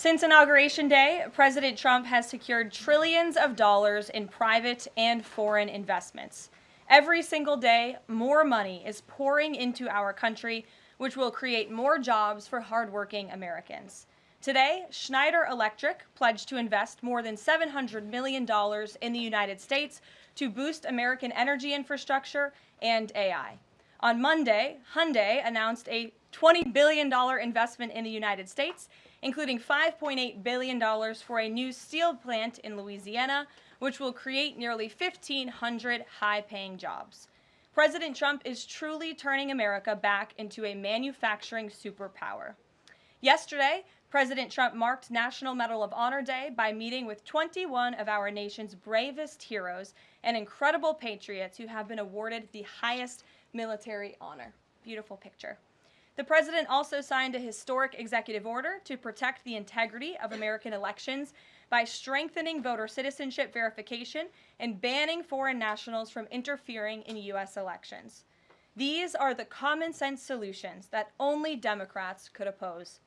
Since Inauguration Day, President Trump has secured trillions of dollars in private and foreign investments. Every single day, more money is pouring into our country, which will create more jobs for hardworking Americans. Today, Schneider Electric pledged to invest more than $700 million in the United States to boost American energy infrastructure and AI. On Monday, Hyundai announced a $20 billion investment in the United States, including $5.8 billion for a new steel plant in Louisiana, which will create nearly 1,500 high-paying jobs. President Trump is truly turning America back into a manufacturing superpower. Yesterday, President Trump marked National Medal of Honor Day by meeting with 21 of our nation's bravest heroes and incredible patriots who have been awarded the highest military honor. Beautiful picture. The president also signed a historic executive order to protect the integrity of American elections by strengthening voter citizenship verification and banning foreign nationals from interfering in U.S. elections. These are the common sense solutions that only Democrats could oppose.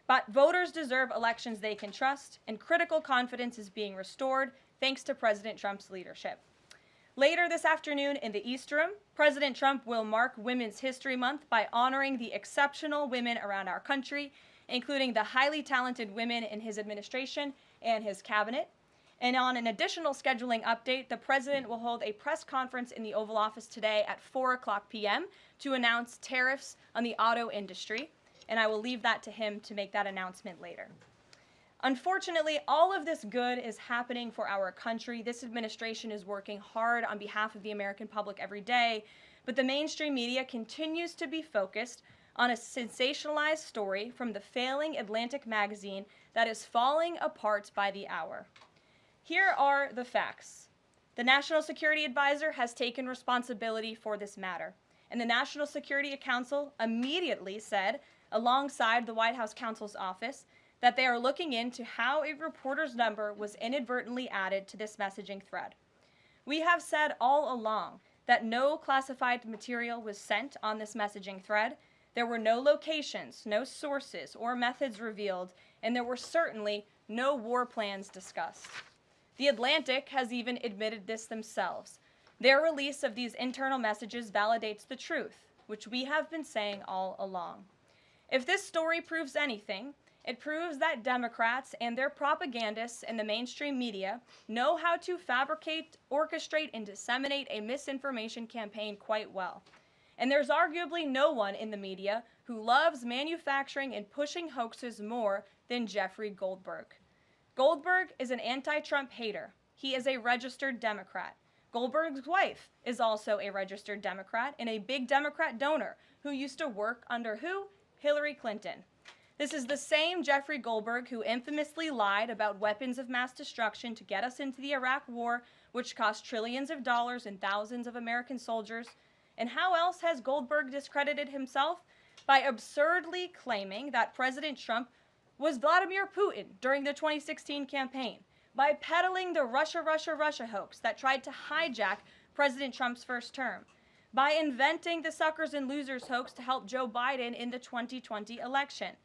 But voters deserve elections they can trust, and critical confidence is being restored thanks to President Trump's leadership. Later this afternoon in the East Room, President Trump will mark Women's History Month by honoring the exceptional women around our country, including the highly talented women in his administration and his cabinet. And on an additional scheduling update, the president will hold a press conference in the Oval Office today at 4:00 p.m. to announce tariffs on the auto industry, and I will leave that to him to make that announcement later. Unfortunately, all of this good is happening for our country. This administration is working hard on behalf of the American public every day, but the mainstream media continues to be focused on a sensationalized story from the failing Atlantic magazine that is falling apart by the hour. Here are the facts. The National Security Advisor has taken responsibility for this matter, and the National Security Council immediately said, alongside the White House counsel's office, that they are looking into how a reporter's number was inadvertently added to this messaging thread. We have said all along that no classified material was sent on this messaging thread. There were no locations, no sources, or methods revealed, and there were certainly no war plans discussed. The Atlantic has even admitted this themselves. Their release of these internal messages validates the truth, which we have been saying all along. If this story proves anything, it proves that Democrats and their propagandists in the mainstream media know how to fabricate, orchestrate, and disseminate a misinformation campaign quite well. And there's arguably no one in the media who loves manufacturing and pushing hoaxes more than Jeffrey Goldberg. Goldberg is an anti-Trump hater. He is a registered Democrat. Goldberg's wife is also a registered Democrat and a big Democrat donor who used to work under who? Hillary Clinton. This is the same Jeffrey Goldberg who infamously lied about weapons of mass destruction to get us into the Iraq War, which cost trillions of dollars and thousands of American soldiers. And how else has Goldberg discredited himself? By absurdly claiming that President Trump was Vladimir Putin during the 2016 campaign, by peddling the Russia hoax that tried to hijack President Trump's first term, by inventing the suckers and losers hoax to help Joe Biden in the 2020 election,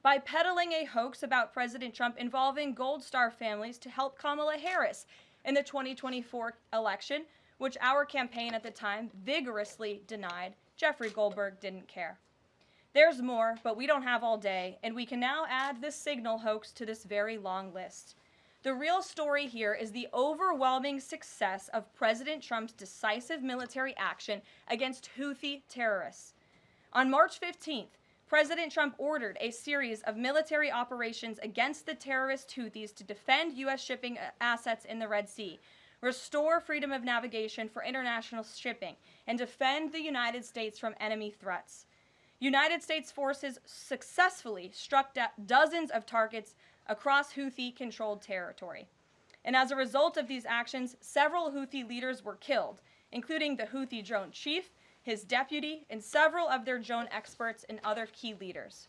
by peddling a hoax about President Trump involving Gold Star families to help Kamala Harris in the 2024 election, which our campaign at the time vigorously denied. Jeffrey Goldberg didn't care. There's more, but we don't have all day, and we can now add this signal hoax to this very long list. The real story here is the overwhelming success of President Trump's decisive military action against Houthi terrorists. On March 15th, President Trump ordered a series of military operations against the terrorist Houthis to defend U.S. shipping assets in the Red Sea, restore freedom of navigation for international shipping, and defend the United States from enemy threats. United States forces successfully struck dozens of targets across Houthi-controlled territory. And as a result of these actions, several Houthi leaders were killed, including the Houthi drone chief, his deputy, and several of their drone experts and other key leaders.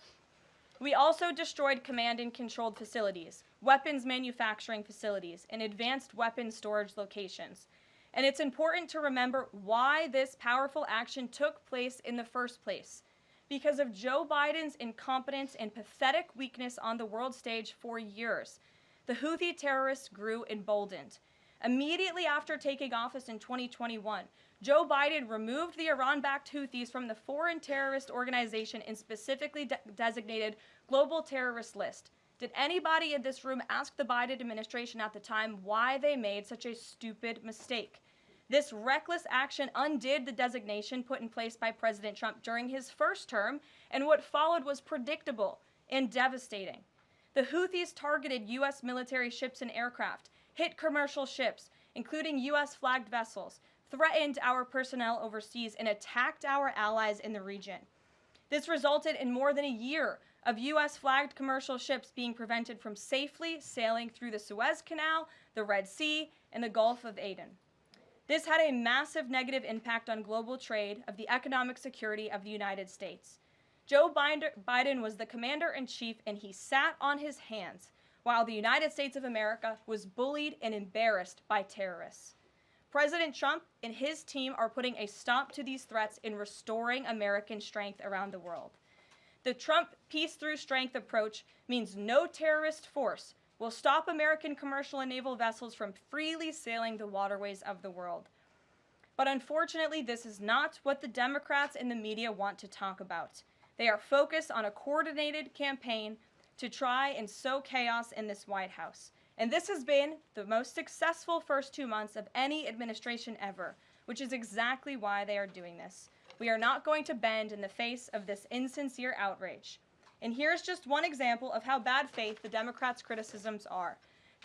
We also destroyed command and controlled facilities, weapons manufacturing facilities, and advanced weapons storage locations. And it's important to remember why this powerful action took place in the first place. because of Joe Biden's incompetence and pathetic weakness on the world stage for years. The Houthi terrorists grew emboldened. Immediately after taking office in 2021, Joe Biden removed the Iran-backed Houthis from the foreign terrorist organization and specifically designated global terrorist list. Did anybody in this room ask the Biden administration at the time why they made such a stupid mistake? This reckless action undid the designation put in place by President Trump during his first term, and what followed was predictable and devastating. The Houthis targeted U.S. military ships and aircraft, hit commercial ships, including U.S.-flagged vessels, threatened our personnel overseas, and attacked our allies in the region. This resulted in more than a year of U.S.-flagged commercial ships being prevented from safely sailing through the Suez Canal, the Red Sea, and the Gulf of Aden. This had a massive negative impact on global trade of the economic security of the United States. Joe Biden was the commander-in-chief, and he sat on his hands while the United States of America was bullied and embarrassed by terrorists. President Trump and his team are putting a stop to these threats and restoring American strength around the world. The Trump peace through strength approach means no terrorist force will stop American commercial and naval vessels from freely sailing the waterways of the world. But unfortunately, this is not what the Democrats and the media want to talk about. They are focused on a coordinated campaign to try and sow chaos in this White House. And this has been the most successful first 2 months of any administration ever, which is exactly why they are doing this. We are not going to bend in the face of this insincere outrage. And here's just one example of how bad faith the Democrats' criticisms are.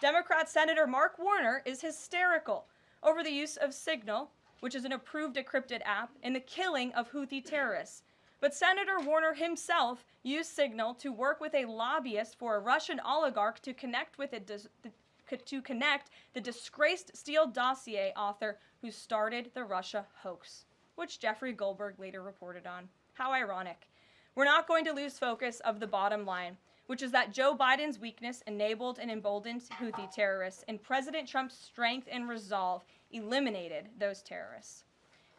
Democrat Senator Mark Warner is hysterical over the use of Signal, which is an approved decrypted app, in the killing of Houthi terrorists. But Senator Warner himself used Signal to work with a lobbyist for a Russian oligarch to connect the disgraced Steele dossier author who started the Russia hoax, which Jeffrey Goldberg later reported on. How ironic. We're not going to lose focus of the bottom line, which is that Joe Biden's weakness enabled and emboldened Houthi terrorists, and President Trump's strength and resolve eliminated those terrorists.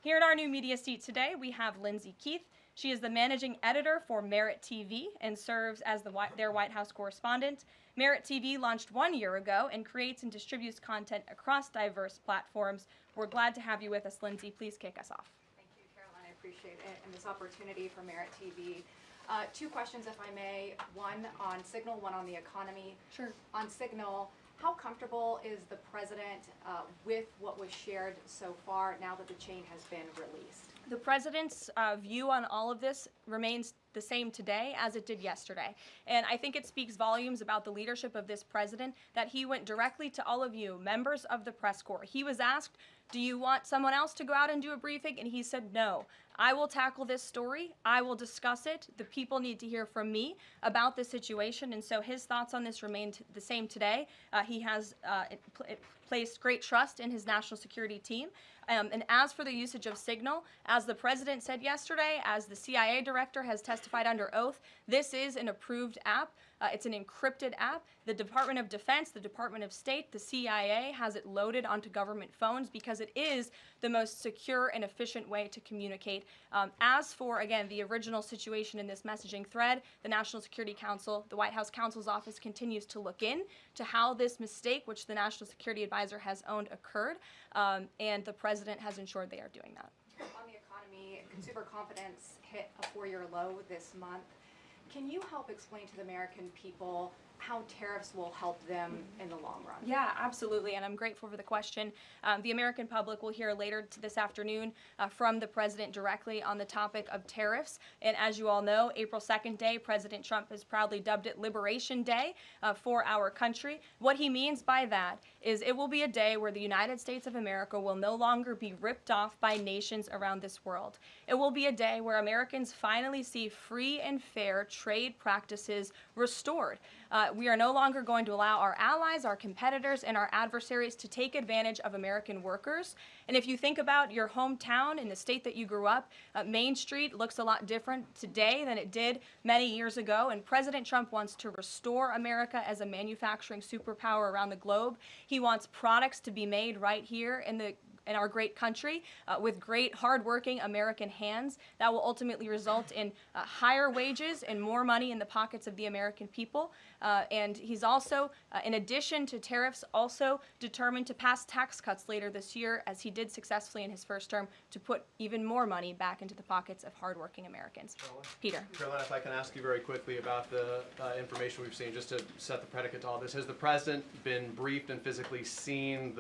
Here in our new media seat today, we have Lindsay Keith. She is the managing editor for Merit TV and serves as their White House correspondent. Merit TV launched 1 year ago and creates and distributes content across diverse platforms. We're glad to have you with us, Lindsay. Please kick us off. I appreciate it and this opportunity for Merit TV. 2 questions, if I may. One on Signal, one on the economy. Sure. On Signal, how comfortable is the president with what was shared so far now that the chain has been released? The president's view on all of this remains the same today as it did yesterday. And I think it speaks volumes about the leadership of this president that he went directly to all of you, members of the press corps. He was asked, do you want someone else to go out and do a briefing? And he said, no, I will tackle this story. I will discuss it. The people need to hear from me about the situation. And so his thoughts on this remain the same today. He has placed great trust in his national security team. And as for the usage of Signal, as the president said yesterday, as the CIA director has testified under oath, this is an approved app. It's an encrypted app. The Department of Defense, the Department of State, the CIA has it loaded onto government phones because it is the most secure and efficient way to communicate. As for, again, the original situation in this messaging thread, the National Security Council, the White House counsel's office continues to look in to how this mistake, which the National Security Advisor has owned, occurred, and the president has ensured they are doing that. On the economy, consumer confidence hit a 4-year low this month. Can you help explain to the American people how tariffs will help them in the long run? Yeah, absolutely, and I'm grateful for the question. The American public will hear later this afternoon from the president directly on the topic of tariffs. And as you all know, April 2nd day, President Trump has proudly dubbed it Liberation Day for our country. What he means by that is it will be a day where the United States of America will no longer be ripped off by nations around this world. It will be a day where Americans finally see free and fair trade practices restored. We are no longer going to allow our allies, our competitors, and our adversaries to take advantage of American workers. And if you think about your hometown in the state that you grew up, Main Street looks a lot different today than it did many years ago. And President Trump wants to restore America as a manufacturing superpower around the globe. He wants products to be made right here in the our great country with great, hardworking American hands that will ultimately result in higher wages and more money in the pockets of the American people. And he's also, in addition to tariffs, also determined to pass tax cuts later this year, as he did successfully in his first term, to put even more money back into the pockets of hardworking Americans. Peter. Karoline, if I can ask you very quickly about the information we've seen, just to set the predicate to all this. Has the president been briefed and physically seen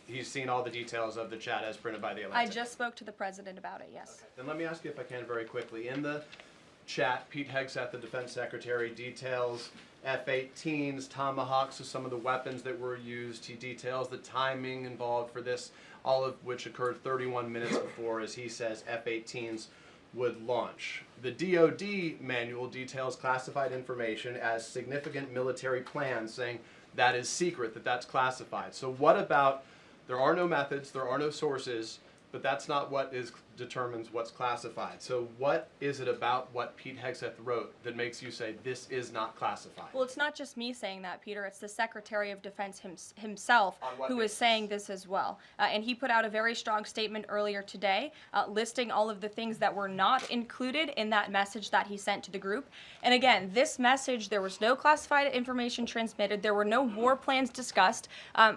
he's seen all the details of the chat as printed by the Atlantic? I just spoke to the president about it, yes. Okay. Then let me ask you, if I can, very quickly. In the chat, Pete Hegseth, the defense secretary, details F-18s, Tomahawks, so some of the weapons that were used. He details the timing involved for this, all of which occurred 31 minutes before, as he says, F-18s would launch. The DoD manual details classified information as significant military plans, saying that is secret, that's classified. So what about, there are no methods, there are no sources, but that's not what determines what's classified. So what is it about what Pete Hegseth wrote that makes you say this is not classified? Well, it's not just me saying that, Peter. It's the Secretary of Defense himself who is saying this as well. And he put out a very strong statement earlier today listing all of the things that were not included in that message that he sent to the group. And again, this message, there was no classified information transmitted. There were no war plans discussed.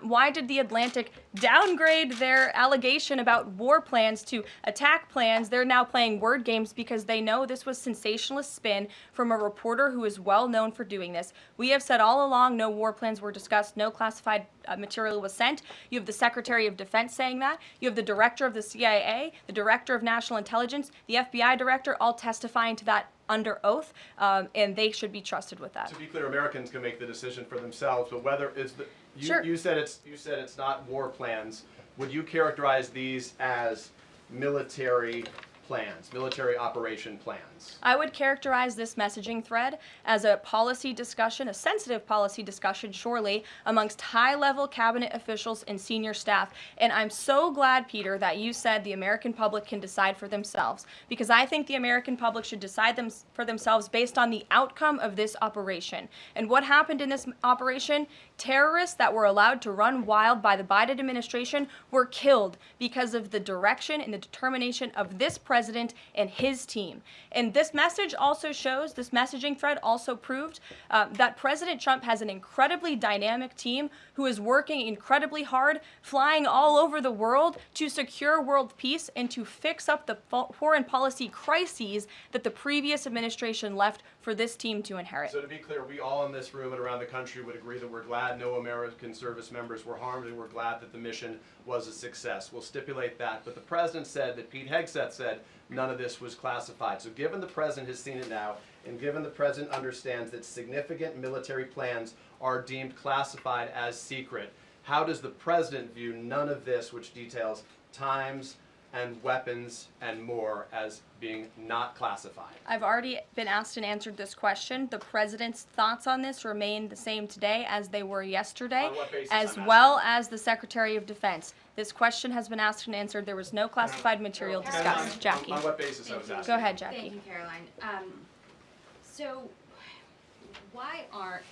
Why did the Atlantic downgrade their allegation about war plans to attack plans? They're now playing word games because they know this was sensationalist spin from a reporter who is well known for doing this. We have said all along no war plans were discussed, no classified material was sent. You have the Secretary of Defense saying that. You have the Director of the CIA, the Director of National Intelligence, the FBI Director, all testifying to that under oath, and they should be trusted with that. To be clear, Americans can make the decision for themselves, but whether it's Sure. you said it's not war plans. Would you characterize these as military plans, military operation plans? I would characterize this messaging thread as a policy discussion, a sensitive policy discussion, surely, amongst high-level cabinet officials and senior staff. And I'm so glad, Peter, that you said the American public can decide for themselves, because I think the American public should decide for themselves based on the outcome of this operation. And what happened in this operation? Terrorists that were allowed to run wild by the Biden administration were killed because of the direction and the determination of this president and his team. And this message also shows, this messaging thread also proved that President Trump has an incredibly dynamic team who is working incredibly hard, flying all over the world to secure world peace and to fix up the foreign policy crises that the previous administration left for this team to inherit. So to be clear, we all in this room and around the country would agree that we're glad no American service members were harmed, and we're glad that the mission was a success. We'll stipulate that. But the president said that Pete Hegseth said none of this was classified. So given the president has seen it now, and given the president understands that significant military plans are deemed classified as secret, how does the president view none of this, which details times and weapons and more, as being not classified? I've already been asked and answered this question. The president's thoughts on this remain the same today as they were yesterday, On what basis, as I'm well as the Secretary of Defense. This question has been asked and answered. There was no classified material discussed. Jackie. On what basis I was asking? Go ahead, Jackie. Thank you, Caroline. So why aren't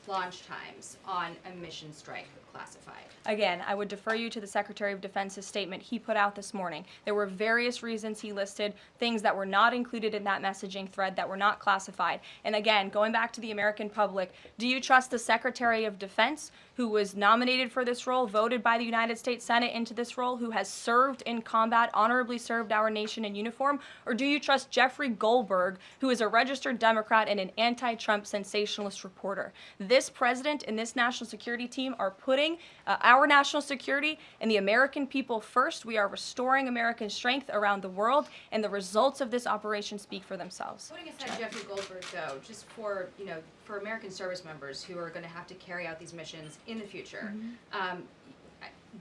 launch times on a mission strike classified? Again, I would defer you to the Secretary of Defense's statement he put out this morning. There were various reasons he listed, things that were not included in that messaging thread that were not classified. And again, going back to the American public, do you trust the Secretary of Defense, who was nominated for this role, voted by the United States Senate into this role, who has served in combat, honorably served our nation in uniform? Or do you trust Jeffrey Goldberg, who is a registered Democrat and an anti-Trump sensationalist reporter? This president and this national security team are putting our national security and the American people first. We are restoring American strength around the world, and the results of this operation speak for themselves. Putting aside Jeffrey Goldberg, though, just for for American service members who are going to have to carry out these missions in the future,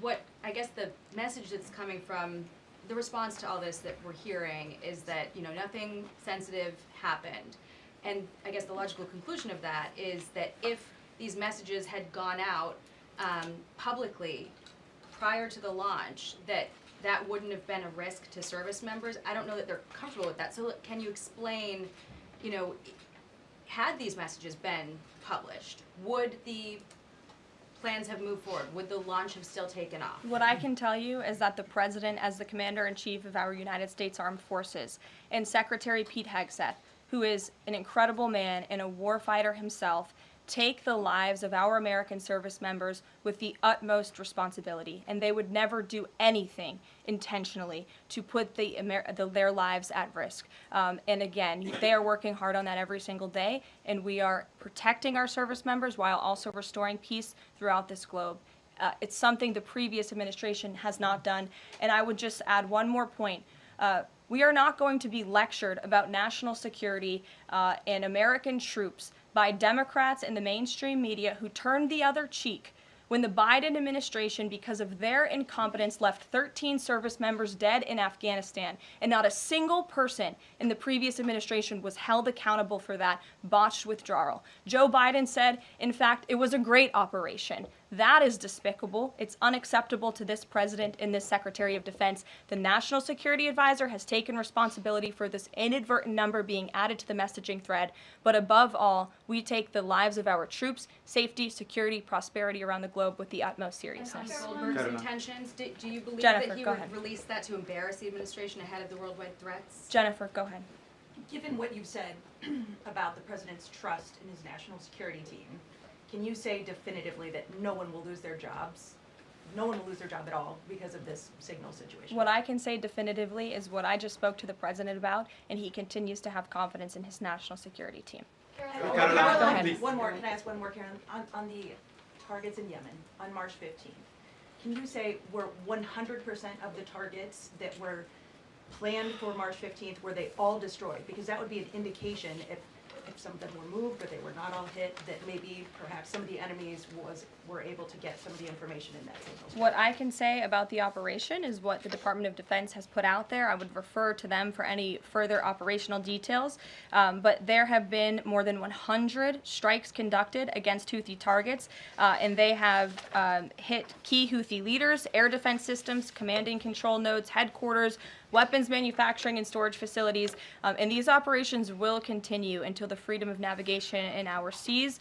what I guess the message that's coming from the response to all this that we're hearing is that nothing sensitive happened, and I guess the logical conclusion of that is that if these messages had gone out publicly prior to the launch, that wouldn't have been a risk to service members. I don't know that they're comfortable with that. So can you explain, had these messages been published, would the plans have moved forward? Would the launch have still taken off? What I can tell you is that the President, as the Commander-in-Chief of our United States Armed Forces, and Secretary Pete Hegseth, who is an incredible man and a warfighter himself, take the lives of our American service members with the utmost responsibility, and they would never do anything intentionally to put their lives at risk. And again, they are working hard on that every single day, and we are protecting our service members while also restoring peace throughout this globe. It's something the previous administration has not done, and I would just add one more point. We are not going to be lectured about national security and American troops by Democrats and the mainstream media who turned the other cheek when the Biden administration, because of their incompetence, left 13 service members dead in Afghanistan, and not a single person in the previous administration was held accountable for that botched withdrawal. Joe Biden said, in fact, it was a great operation. That is despicable. It's unacceptable to this president and this Secretary of Defense. The National Security Advisor has taken responsibility for this inadvertent number being added to the messaging thread. But above all, we take the lives of our troops, safety, security, prosperity around the globe with the utmost seriousness. Goldberg's intentions, do you believe Jennifer, that he go would ahead. release that to embarrass the administration ahead of the worldwide threats? Jennifer, go ahead. Given what you've said about the president's trust in his national security team, can you say definitively that no one will lose their jobs? No one will lose their job at all because of this signal situation? What I can say definitively is what I just spoke to the president about, and he continues to have confidence in his national security team. Go ahead. One more, can I ask one more, Karen? On the targets in Yemen on March 15th, can you say were 100% of the targets that were planned for March 15th, were they all destroyed? Because that would be an indication if some of them were moved or they were not all hit, that maybe perhaps some of the enemies were able to get some of the information in that signal. What I can say about the operation is what the Department of Defense has put out there. I would refer to them for any further operational details. But there have been more than 100 strikes conducted against Houthi targets, and they have hit key Houthi leaders, air defense systems, command and control nodes, headquarters, weapons manufacturing and storage facilities, and these operations will continue until the freedom of navigation in our seas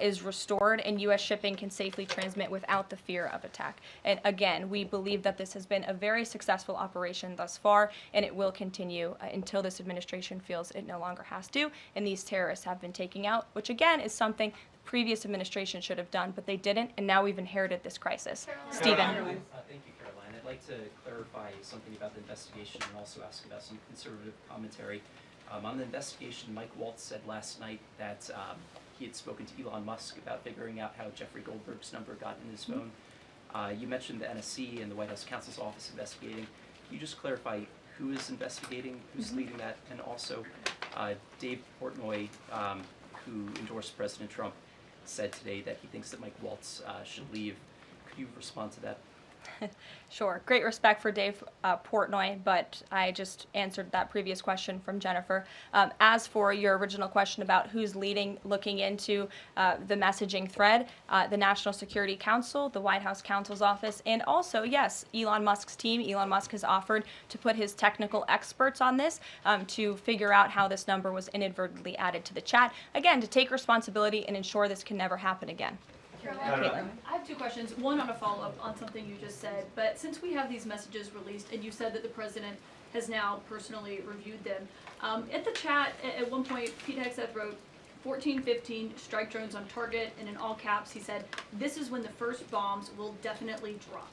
is restored and U.S. shipping can safely transmit without the fear of attack. And again, we believe that this has been a very successful operation thus far, and it will continue until this administration feels it no longer has to, and these terrorists have been taken out, which again is something the previous administration should have done, but they didn't, and now we've inherited this crisis. Stephen. Thank you, Caroline. I'd like to clarify something about the investigation and also ask about some conservative commentary. On the investigation, Mike Waltz said last night that he had spoken to Elon Musk about figuring out how Jeffrey Goldberg's number got in his phone. You mentioned the NSC and the White House counsel's office investigating. Can you just clarify who is investigating, who's leading that, and also Dave Portnoy, who endorsed President Trump, said today that he thinks that Mike Waltz should leave. Could you respond to that? Sure. Great respect for Dave Portnoy, but I just answered that previous question from Jennifer. As for your original question about who's looking into the messaging thread, the National Security Council, the White House counsel's office, and also, yes, Elon Musk's team. Elon Musk has offered to put his technical experts on this to figure out how this number was inadvertently added to the chat. Again, to take responsibility and ensure this can never happen again. Caitlin. I have two questions. One on a follow-up on something you just said. But since we have these messages released, and you said that the president has now personally reviewed them, at the chat at one point, Pete Hegseth wrote 14-15 strike drones on target, and in all caps he said, "This is when the first bombs will definitely drop."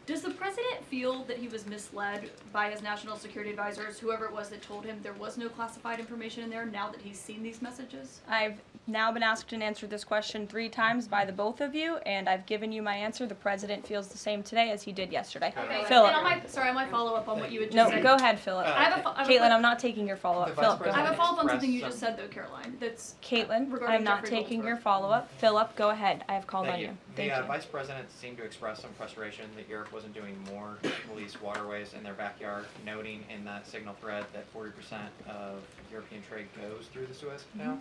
Does the president feel that he was misled by his national security advisors, whoever it was that told him there was no classified information in there, now that he's seen these messages? I've now been asked and answered this question 3 times by the both of you, and I've given you my answer. The president feels the same today as he did yesterday. Okay. Philip. And on my follow-up on what you had just No, said. go ahead, Philip. Caitlin, I'm not taking your follow-up. Philip, go I have ahead. a follow-up on something you just said, though, Caroline. That's Caitlin, regarding I'm not Jeffrey taking Goldberg. your follow-up. Philip, go ahead. I have called on you. The Thank you. Vice President seemed to express some frustration that Europe wasn't doing more to police waterways in their backyard, noting in that signal thread that 40% of European trade goes through the Suez Canal.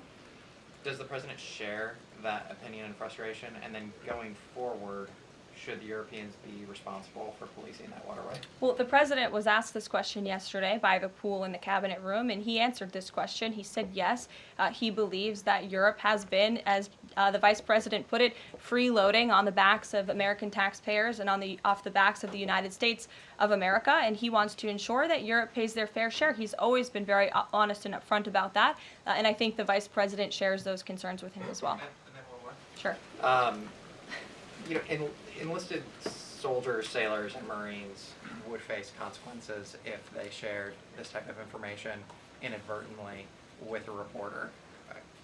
Does the President share that opinion and frustration? And then going forward, should the Europeans be responsible for policing that waterway? Well, the president was asked this question yesterday by the pool in the cabinet room, and he answered this question. He said yes, he believes that Europe has been, as the vice president put it, freeloading on the backs of American taxpayers and off the backs of the United States of America, and he wants to ensure that Europe pays their fair share. He's always been very honest and upfront about that, and I think the vice president shares those concerns with him as well. And then one more. Sure. Enlisted soldiers, sailors, and Marines would face consequences if they shared this type of information inadvertently with a reporter.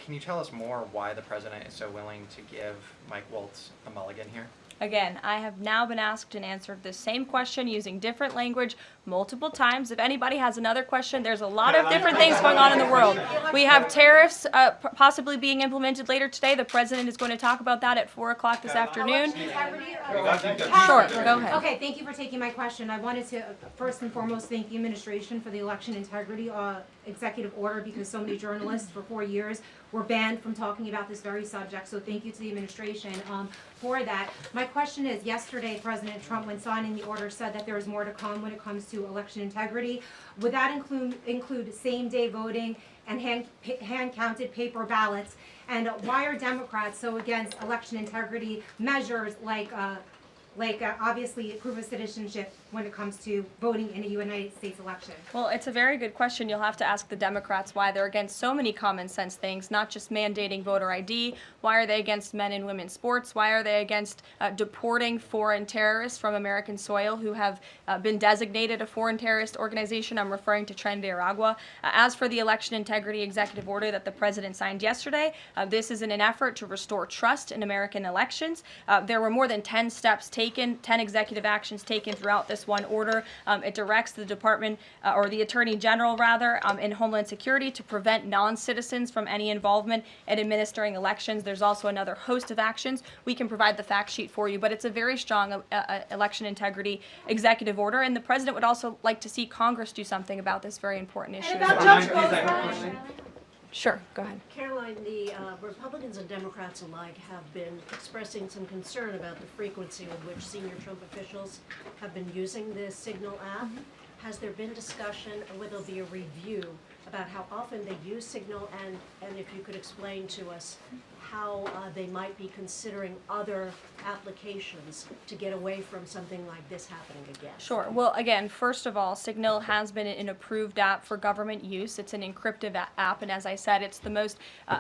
Can you tell us more why the president is so willing to give Mike Waltz a mulligan here? Again, I have now been asked and answered the same question using different language multiple times. If anybody has another question, there's a lot of different things going on in the world. We have tariffs possibly being implemented later today. The president is going to talk about that at 4 o'clock this afternoon. Sure, go ahead. Okay, thank you for taking my question. I wanted to first and foremost thank the administration for the election integrity executive order, because so many journalists for 4 years were banned from talking about this very subject. So thank you to the administration for that. My question is, yesterday President Trump, when signing the order, said that there is more to come when it comes to election integrity. Would that include same-day voting and hand-counted paper ballots? And why are Democrats so against election integrity measures like obviously proof of citizenship when it comes to voting in a United States election? Well, it's a very good question. You'll have to ask the Democrats why they're against so many common sense things, not just mandating voter ID. Why are they against men and women's sports? Why are they against deporting foreign terrorists from American soil who have been designated a foreign terrorist organization? I'm referring to Tren de Aragua. As for the election integrity executive order that the president signed yesterday, this is in an effort to restore trust in American elections. There were more than 10 steps taken, 10 executive actions taken throughout this one order. It directs the department, or the attorney general rather, in Homeland Security to prevent non-citizens from any involvement in administering elections. There's also another host of actions. We can provide the fact sheet for you, but it's a very strong election integrity executive order, and the president would also like to see Congress do something about this very important issue. Sure, go ahead. Caroline, the Republicans and Democrats alike have been expressing some concern about the frequency with which senior Trump officials have been using the Signal app. Has there been discussion, or will there be a review about how often they use Signal, and if you could explain to us how they might be considering other applications to get away from something like this happening again? Sure. Well, again, first of all, Signal has been an approved app for government use. It's an encrypted app, and as I said, it's the most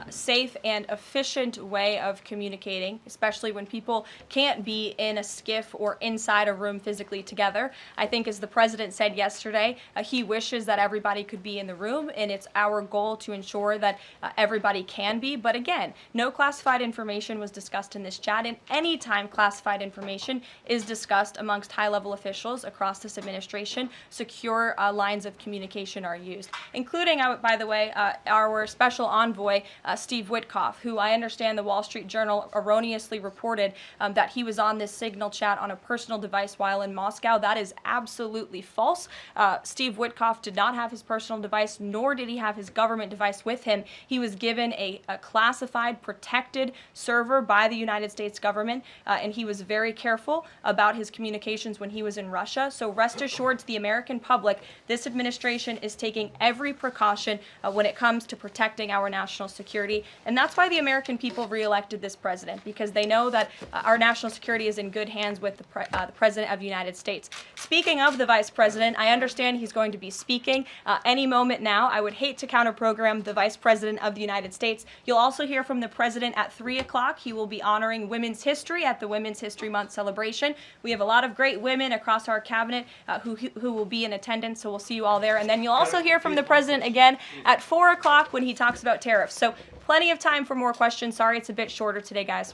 safe and efficient way of communicating, especially when people can't be in a skiff or inside a room physically together. I think, as the president said yesterday, he wishes that everybody could be in the room, and it's our goal to ensure that everybody can be. But again, no classified information was discussed in this chat, and any time classified information is discussed amongst high-level officials across this administration, secure lines of communication are used, including, by the way, our special envoy, Steve Witkoff, who I understand the Wall Street Journal erroneously reported that he was on this Signal chat on a personal device while in Moscow. That is absolutely false. Steve Witkoff did not have his personal device, nor did he have his government device with him. He was given a classified, protected server by the United States government, and he was very careful about his communications when he was in Russia. So rest assured to the American public, this administration is taking every precaution when it comes to protecting our national security. And that's why the American people reelected this president, because they know that our national security is in good hands with the President of the United States. Speaking of the Vice President, I understand he's going to be speaking any moment now. I would hate to counter-program the Vice President of the United States. You'll also hear from the President at 3 o'clock. He will be honoring women's history at the Women's History Month celebration. We have a lot of great women across our cabinet who will be in attendance, so we'll see you all there. And then you'll also hear from the President again at 4 o'clock when he talks about tariffs. So plenty of time for more questions. Sorry it's a bit shorter today, guys.